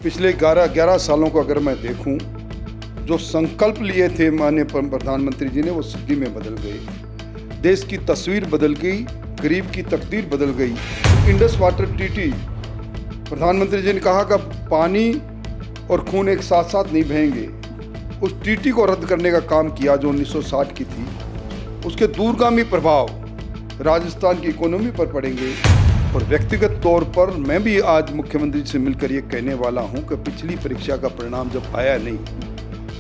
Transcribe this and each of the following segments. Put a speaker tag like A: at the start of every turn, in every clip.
A: पिछले 11 सालों को अगर मैं देखूं, जो संकल्प लिए थे माननीय प्रधानमंत्री जी ने वो सिद्धि में बदल गए। देश की तस्वीर बदल गई, गरीब की तकदीर बदल गई। इंडस वाटर ट्रीटी, प्रधानमंत्री जी ने कहा कि पानी और खून एक साथ साथ नहीं बहेंगे। उस ट्रीटी को रद्द करने का काम किया जो 1960 की थी। उसके दूरगामी प्रभाव राजस्थान की इकोनॉमी पर पड़ेंगे। और व्यक्तिगत तौर पर मैं भी आज मुख्यमंत्री से मिलकर ये कहने वाला हूँ कि पिछली परीक्षा का परिणाम जब आया नहीं,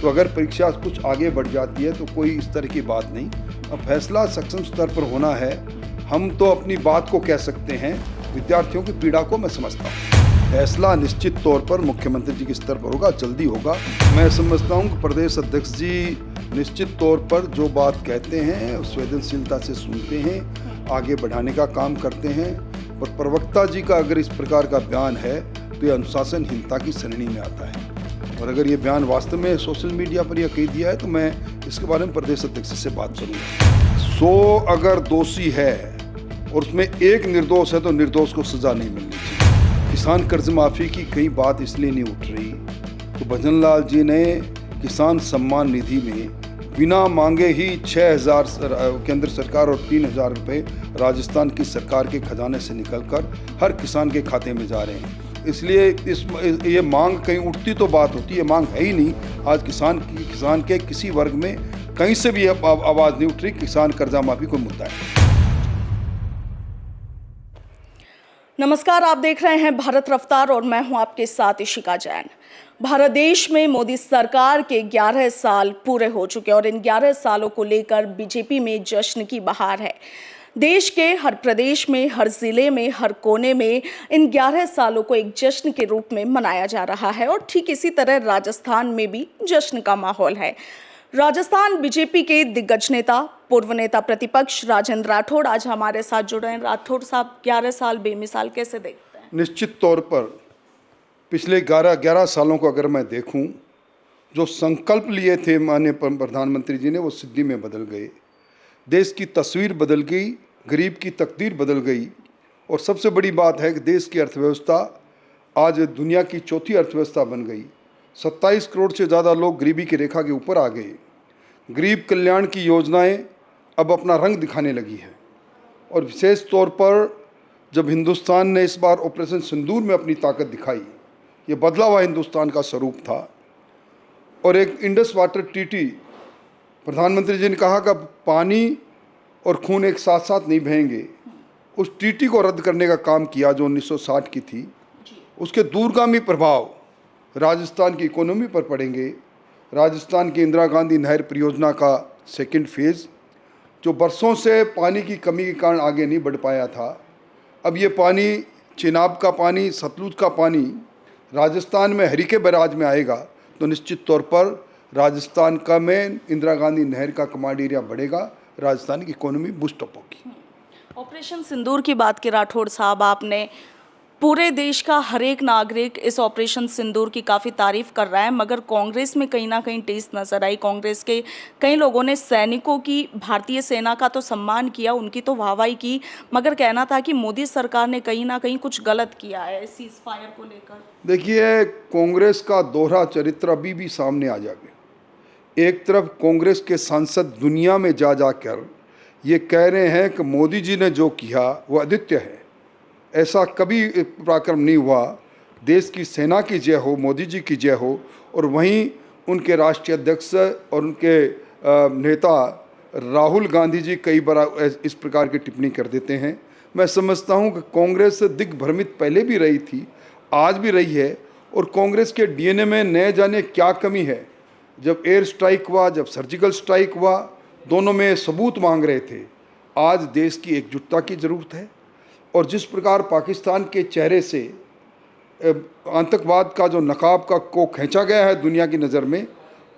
A: तो अगर परीक्षा कुछ आगे बढ़ जाती है तो कोई इस तरह की बात नहीं। अब फैसला सक्षम स्तर पर होना है। हम तो अपनी बात को कह सकते हैं, विद्यार्थियों की पीड़ा को मैं समझता हूँ। फैसला निश्चित तौर पर मुख्यमंत्री जी के स्तर पर होगा, जल्दी होगा। मैं समझता हूँ कि प्रदेश अध्यक्ष जी निश्चित तौर पर जो बात कहते हैं संवेदनशीलता से सुनते हैं, आगे बढ़ाने का काम करते हैं। और प्रवक्ता जी का अगर इस प्रकार का बयान है तो ये अनुशासनहीनता की श्रेणी में आता है। और अगर ये बयान वास्तव में सोशल मीडिया पर यह कह दिया है तो मैं इसके बारे में प्रदेश अध्यक्ष से बात करूँगा। 100 अगर दोषी है और उसमें एक निर्दोष है तो निर्दोष को सजा नहीं मिलनी चाहिए। किसान कर्ज माफ़ी की कई बात इसलिए नहीं उठ रही तो भजन लाल जी ने किसान सम्मान निधि में बिना मांगे ही 6,000 केंद्र सरकार और 3,000 रुपये राजस्थान की सरकार के खजाने से निकलकर हर किसान के खाते में जा रहे हैं। इसलिए ये मांग कहीं उठती तो बात होती है, मांग है ही नहीं। आज किसान के किसी वर्ग में कहीं से भी आवाज़ नहीं उठ रही। किसान कर्जा माफी कोई मुद्दा है।
B: नमस्कार, आप देख रहे हैं भारत रफ्तार और मैं हूं आपके साथ इशिका जैन। भारत देश में मोदी सरकार के 11 साल पूरे हो चुके और इन 11 सालों को लेकर बीजेपी में जश्न की बहार है। देश के हर प्रदेश में, हर जिले में, हर कोने में इन 11 सालों को एक जश्न के रूप में मनाया जा रहा है और ठीक इसी तरह राजस्थान में भी जश्न का माहौल है। राजस्थान बीजेपी के दिग्गज नेता, पूर्व नेता प्रतिपक्ष राजेंद्र राठौड़ आज हमारे साथ जुड़े हैं। राठौड़ साहब, 11 साल बेमिसाल कैसे देखते हैं?
A: निश्चित तौर पर पिछले 11 सालों को अगर मैं देखूं, जो संकल्प लिए थे माननीय प्रधानमंत्री जी ने वो सिद्धि में बदल गए। देश की तस्वीर बदल गई, गरीब की तकदीर बदल गई। और सबसे बड़ी बात है कि देश की अर्थव्यवस्था आज दुनिया की चौथी अर्थव्यवस्था बन गई। 27 करोड़ से ज़्यादा लोग गरीबी की रेखा के ऊपर आ गए। गरीब कल्याण की योजनाएं अब अपना रंग दिखाने लगी है। और विशेष तौर पर जब हिंदुस्तान ने इस बार ऑपरेशन सिंदूर में अपनी ताकत दिखाई, ये बदला हुआ हिंदुस्तान का स्वरूप था। और एक इंडस वाटर ट्रीटी, प्रधानमंत्री जी ने कहा कि पानी और खून एक साथ साथ नहीं बहेंगे। उस ट्रीटी को रद्द करने का काम किया जो 1960 की थी। उसके दूरगामी प्रभाव राजस्थान की इकोनॉमी पर पड़ेंगे। राजस्थान की इंदिरा गांधी नहर परियोजना का सेकंड फेज़, जो बरसों से पानी की कमी के कारण आगे नहीं बढ़ पाया था, अब ये पानी, चिनाब का पानी, सतलुज का पानी राजस्थान में हरीके बैराज में आएगा तो निश्चित तौर पर राजस्थान का में इंदिरा गांधी नहर का कमांड एरिया बढ़ेगा, राजस्थान की इकोनॉमी बूस्ट अप होगी।
B: ऑपरेशन सिंदूर की बात की राठौड़ साहब, आपने पूरे देश का हर एक नागरिक इस ऑपरेशन सिंदूर की काफ़ी तारीफ कर रहा है, मगर कांग्रेस में कहीं ना कहीं टेस्ट नजर आई। कांग्रेस के कई लोगों ने सैनिकों की, भारतीय सेना का तो सम्मान किया, उनकी तो वाहवाही की, मगर कहना था कि मोदी सरकार ने कहीं ना कहीं कुछ गलत किया है सीज फायर को लेकर।
A: देखिए, कांग्रेस का दोहरा चरित्र अभी भी सामने आ जाएगा। एक तरफ कांग्रेस के सांसद दुनिया में जा जाकर ये कह रहे हैं कि मोदी जी ने जो किया वो अद्वितीय है, ऐसा कभी पराक्रम नहीं हुआ, देश की सेना की जय हो, मोदी जी की जय हो। और वहीं उनके राष्ट्रीय अध्यक्ष और उनके नेता राहुल गांधी जी कई बार इस प्रकार की टिप्पणी कर देते हैं। मैं समझता हूं कि कांग्रेस दिग्भ्रमित पहले भी रही थी, आज भी रही है। और कांग्रेस के डीएनए में न जाने क्या कमी है। जब एयर स्ट्राइक हुआ, जब सर्जिकल स्ट्राइक हुआ, दोनों में सबूत मांग रहे थे। आज देश की एकजुटता की ज़रूरत है। और जिस प्रकार पाकिस्तान के चेहरे से आतंकवाद का जो नकाब को खींचा गया है दुनिया की नज़र में,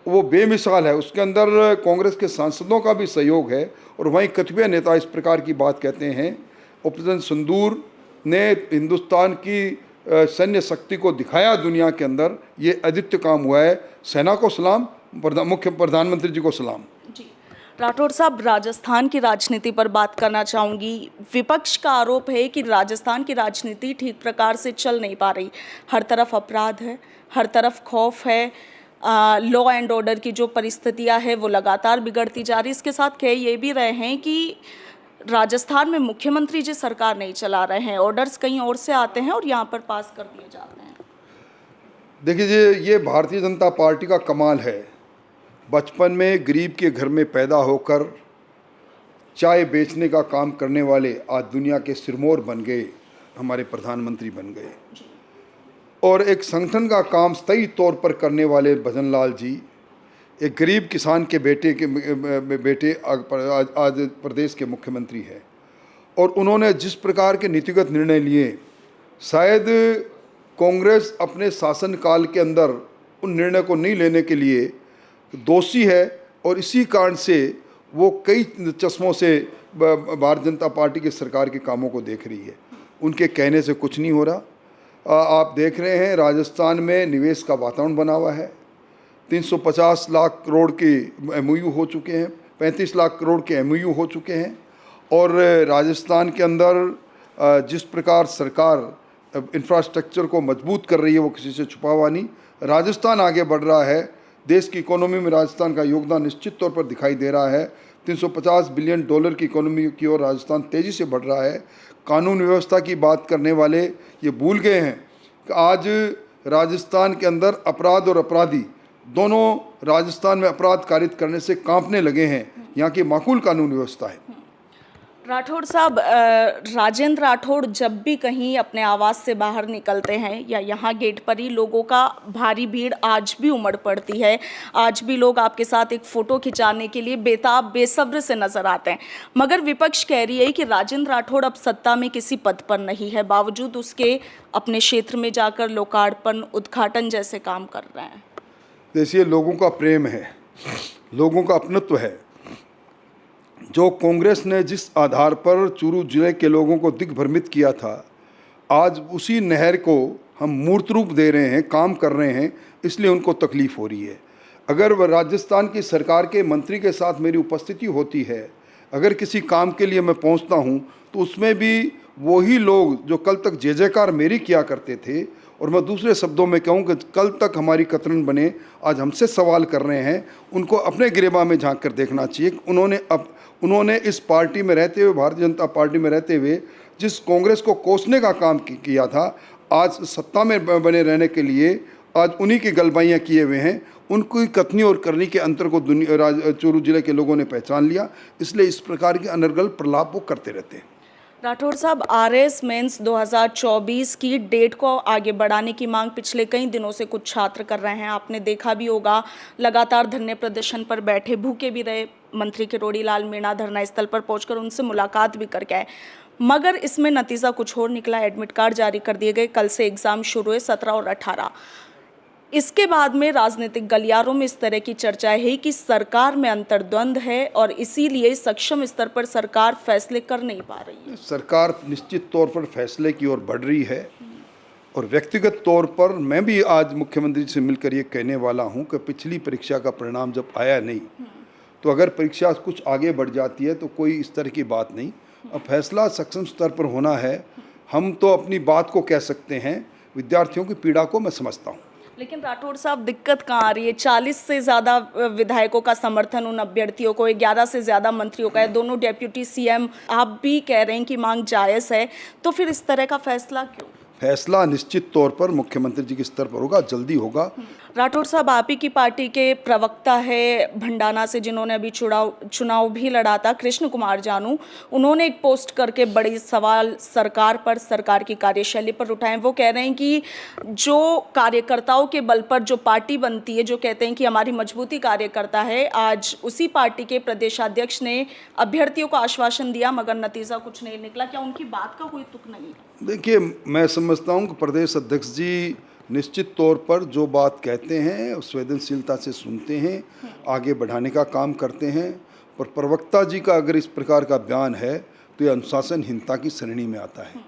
A: वो बेमिसाल है। उसके अंदर कांग्रेस के सांसदों का भी सहयोग है। और वहीं कतिपय नेता इस प्रकार की बात कहते हैं। ऑपरेशन सिंदूर ने हिंदुस्तान की सैन्य शक्ति को दिखाया दुनिया के अंदर, ये अद्वितीय काम हुआ है। सेना को सलाम, मुख्य प्रधानमंत्री जी को सलाम।
B: जी राठौड़ साहब, राजस्थान की राजनीति पर बात करना चाहूँगी। विपक्ष का आरोप है कि राजस्थान की राजनीति ठीक प्रकार से चल नहीं पा रही। हर तरफ अपराध है, हर तरफ खौफ है, लॉ एंड ऑर्डर की जो परिस्थितियाँ है वो लगातार बिगड़ती जा रही। इसके साथ कह ये भी रहे हैं कि राजस्थान में मुख्यमंत्री जी सरकार नहीं चला रहे हैं, ऑर्डर्स कहीं और से आते हैं और यहाँ पर पास कर दिए जाते हैं।
A: देखिए जी, ये भारतीय जनता पार्टी का कमाल है। बचपन में गरीब के घर में पैदा होकर चाय बेचने का काम करने वाले आज दुनिया के सिरमौर बन गए, हमारे प्रधानमंत्री बन गए। और एक संगठन का काम स्थायी तौर पर करने वाले भजनलाल जी एक गरीब किसान के बेटे आज प्रदेश के मुख्यमंत्री हैं। और उन्होंने जिस प्रकार के नीतिगत निर्णय लिए, शायद कांग्रेस अपने शासनकाल के अंदर उन निर्णय को नहीं लेने के लिए दोषी है। और इसी कारण से वो कई चश्मों से भारतीय जनता पार्टी की सरकार के कामों को देख रही है। उनके कहने से कुछ नहीं हो रहा। आप देख रहे हैं राजस्थान में निवेश का वातावरण बना हुआ है। 350 लाख करोड़ के MOU हो चुके हैं, 35 लाख करोड़ के MOU हो चुके हैं। और राजस्थान के अंदर जिस प्रकार सरकार इंफ्रास्ट्रक्चर को मजबूत कर रही है वो किसी से छुपा हुआ नहीं। राजस्थान आगे बढ़ रहा है। देश की इकोनॉमी में राजस्थान का योगदान निश्चित तौर पर दिखाई दे रहा है। 350 बिलियन डॉलर की इकोनॉमी की ओर राजस्थान तेज़ी से बढ़ रहा है। कानून व्यवस्था की बात करने वाले ये भूल गए हैं कि आज राजस्थान के अंदर अपराध और अपराधी दोनों राजस्थान में अपराध कारित करने से कांपने लगे हैं। यहाँ की माकूल कानून व्यवस्था है।
B: राठौड़ साहब, राजेंद्र राठौड़ जब भी कहीं अपने आवास से बाहर निकलते हैं या यहाँ गेट पर ही लोगों का भारी भीड़ आज भी उमड़ पड़ती है। आज भी लोग आपके साथ एक फ़ोटो खिंचाने के लिए बेताब बेसब्र से नज़र आते हैं। मगर विपक्ष कह रही है कि राजेंद्र राठौड़ अब सत्ता में किसी पद पर नहीं है, बावजूद उसके अपने क्षेत्र में जाकर लोकार्पण उद्घाटन जैसे काम कर रहे हैं।
A: देखिए, लोगों का प्रेम है, लोगों का अपनत्व है। जो कांग्रेस ने जिस आधार पर चूरू जिले के लोगों को दिग्भ्रमित किया था, आज उसी नहर को हम मूर्त रूप दे रहे हैं, काम कर रहे हैं, इसलिए उनको तकलीफ़ हो रही है। अगर वह राजस्थान की सरकार के मंत्री के साथ मेरी उपस्थिति होती है, अगर किसी काम के लिए मैं पहुंचता हूं, तो उसमें भी वही लोग जो कल तक जय जयकार मेरी किया करते थे, और मैं दूसरे शब्दों में कहूँ कि कल तक हमारी कतरन बने आज हमसे सवाल कर रहे हैं, उनको अपने गिरेबा में झांक कर देखना चाहिए। उन्होंने इस पार्टी में रहते हुए, भारतीय जनता पार्टी में रहते हुए, जिस कांग्रेस को कोसने का काम किया था, आज सत्ता में बने रहने के लिए आज उन्हीं की गलबाइयाँ किए हुए हैं। उनकी कथनी और करनी के अंतर को चूरू जिले के लोगों ने पहचान लिया, इसलिए इस प्रकार के अनर्गल प्रलाप वो करते रहते हैं।
B: राठौड़ साहब, RS मेंस 2024 की डेट को आगे बढ़ाने की मांग पिछले कई दिनों से कुछ छात्र कर रहे हैं। आपने देखा भी होगा, लगातार धरने प्रदर्शन पर बैठे, भूखे भी रहे। मंत्री किरोड़ी लाल मीणा धरना स्थल पर पहुंचकर उनसे मुलाकात भी करके आए, मगर इसमें नतीजा कुछ और निकला। एडमिट कार्ड जारी कर दिए गए। कल से एग्ज़ाम शुरू हुए, 17 और 18। इसके बाद में राजनीतिक गलियारों में इस तरह की चर्चा है कि सरकार में अंतर्द्वंद है और इसीलिए सक्षम स्तर पर सरकार फैसले कर नहीं पा रही है।
A: सरकार निश्चित तौर पर फैसले की ओर बढ़ रही है। और व्यक्तिगत तौर पर मैं भी आज मुख्यमंत्री से मिलकर ये कहने वाला हूँ कि पिछली परीक्षा का परिणाम जब आया नहीं, तो अगर परीक्षा कुछ आगे बढ़ जाती है तो कोई इस तरह की बात नहीं। अब फैसला सक्षम स्तर पर होना है। हम तो अपनी बात को कह सकते हैं, विद्यार्थियों की पीड़ा को मैं समझता हूँ।
B: लेकिन राठौड़ साहब, दिक्कत कहाँ आ रही है? 40 से ज़्यादा विधायकों का समर्थन उन अभ्यर्थियों को, 11 से ज़्यादा मंत्रियों का है, दोनों डेप्यूटी CM आप भी कह रहे हैं कि मांग जायज़ है, तो फिर इस तरह का फैसला क्यों?
A: फैसला निश्चित तौर पर मुख्यमंत्री जी के स्तर पर होगा, जल्दी होगा।
B: राठौड़ साहब, आप ही की पार्टी के प्रवक्ता है भंडाना से, जिन्होंने अभी चुनाव भी लड़ा था, कृष्ण कुमार जानू, उन्होंने एक पोस्ट करके बड़ी सवाल सरकार पर, सरकार की कार्यशैली पर उठाए। वो कह रहे हैं कि जो कार्यकर्ताओं के बल पर जो पार्टी बनती है, जो कहते हैं कि हमारी मजबूती कार्यकर्ता है, आज उसी पार्टी के प्रदेशाध्यक्ष ने अभ्यर्थियों को आश्वासन दिया मगर नतीजा कुछ नहीं निकला। क्या उनकी बात का कोई तुक नहीं है? देखिए,
A: मैं समझता हूँ कि प्रदेश अध्यक्ष जी निश्चित तौर पर जो बात कहते हैं संवेदनशीलता से सुनते हैं, आगे बढ़ाने का काम करते हैं। पर प्रवक्ता जी का अगर इस प्रकार का बयान है तो ये अनुशासनहीनता की श्रेणी में आता है।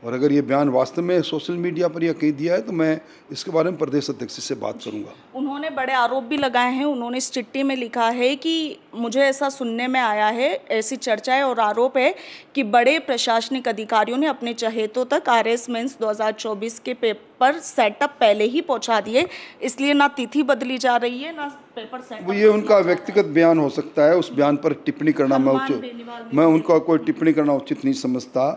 A: और अगर ये बयान वास्तव में सोशल मीडिया पर या कहीं दिया है तो मैं इसके बारे में प्रदेश अध्यक्ष से बात करूंगा।
B: उन्होंने बड़े आरोप भी लगाए हैं। उन्होंने इस चिट्ठी में लिखा है कि मुझे ऐसा सुनने में आया है, ऐसी चर्चाएं और आरोप है कि बड़े प्रशासनिक अधिकारियों ने अपने चहेतों तक आरएस मेंस 2024 के पेपर सेटअप पहले ही पहुंचा दिए, इसलिए ना तिथि बदली जा रही है ना पेपर सेटअप।
A: ये उनका व्यक्तिगत बयान हो सकता है, उस बयान पर टिप्पणी करना मैं उनका कोई टिप्पणी करना उचित नहीं समझता।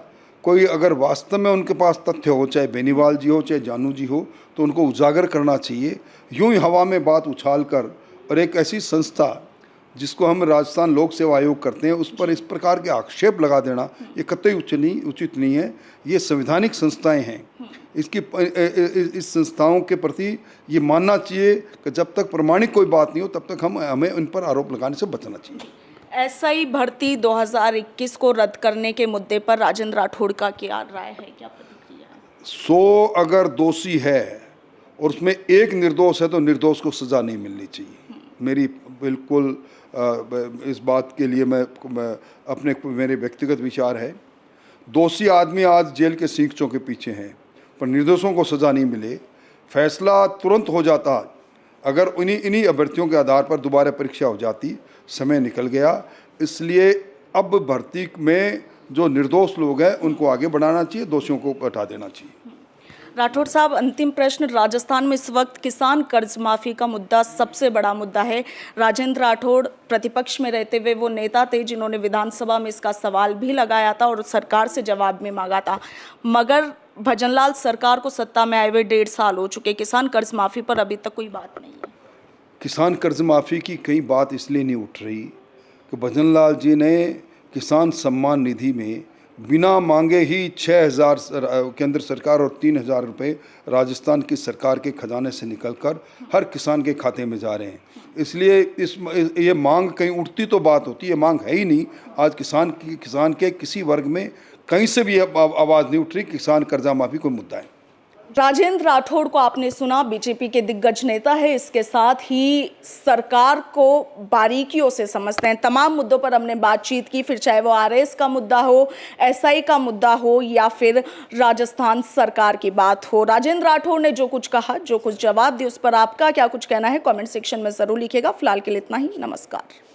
A: कोई अगर वास्तव में उनके पास तथ्य हो, चाहे बेनीवाल जी हो चाहे जानू जी हो, तो उनको उजागर करना चाहिए। यूं ही हवा में बात उछाल कर और एक ऐसी संस्था जिसको हम राजस्थान लोक सेवा आयोग करते हैं उस पर इस प्रकार के आक्षेप लगा देना ये कतई उचित नहीं है। ये संवैधानिक संस्थाएं हैं, इस संस्थाओं के प्रति ये मानना चाहिए कि जब तक प्रमाणिक कोई बात नहीं हो तब तक हमें उन पर आरोप लगाने से बचना चाहिए।
B: एसआई भर्ती 2021 को रद्द करने के मुद्दे पर राजेंद्र राठौड़ का क्या राय है, क्या प्रतिक्रिया है?
A: 100 अगर दोषी है और उसमें एक निर्दोष है तो निर्दोष को सजा नहीं मिलनी चाहिए। मेरी बिल्कुल इस बात के लिए मेरे व्यक्तिगत विचार है। दोषी आदमी आज जेल के सींचों के पीछे हैं पर निर्दोषों को सजा नहीं मिले, फैसला तुरंत हो जाता। अगर इन्हीं अभ्यर्थियों के आधार पर दोबारा परीक्षा हो जाती, समय निकल गया। इसलिए अब भर्ती में जो निर्दोष लोग हैं उनको आगे बढ़ाना चाहिए, दोषियों को हटा देना चाहिए।
B: राठौड़ साहब, अंतिम प्रश्न। राजस्थान में इस वक्त किसान कर्ज माफी का मुद्दा सबसे बड़ा मुद्दा है। राजेंद्र राठौड़ प्रतिपक्ष में रहते हुए वो नेता थे जिन्होंने विधानसभा में इसका सवाल भी लगाया था और सरकार से जवाब भी मांगा था, मगर भजनलाल सरकार को सत्ता में आए हुए 1.5 साल हो चुके, किसान कर्ज माफी पर अभी तक कोई बात नहीं है।
A: किसान कर्ज माफ़ी की कई बात इसलिए नहीं उठ रही कि भजनलाल जी ने किसान सम्मान निधि में बिना मांगे ही 6,000 केंद्र सरकार और 3,000 रुपये राजस्थान की सरकार के खजाने से निकलकर हर किसान के खाते में जा रहे हैं। इसलिए ये मांग कहीं उठती तो बात होती, ये मांग है ही नहीं। आज किसान के किसी वर्ग में कहीं से भी आवाज़ नहीं उठ रही। किसान कर्जा माफ़ी कोई मुद्दा है।
B: राजेंद्र राठौड़ को आपने सुना, बीजेपी के दिग्गज नेता है, इसके साथ ही सरकार को बारीकियों से समझते हैं। तमाम मुद्दों पर हमने बातचीत की, फिर चाहे वो आरएस का मुद्दा हो, एसआई का मुद्दा हो या फिर राजस्थान सरकार की बात हो। राजेंद्र राठौड़ ने जो कुछ कहा, जो कुछ जवाब दिए, उस पर आपका क्या कुछ कहना है कमेंट सेक्शन में ज़रूर लिखिएगा। फिलहाल के लिए इतना ही। नमस्कार।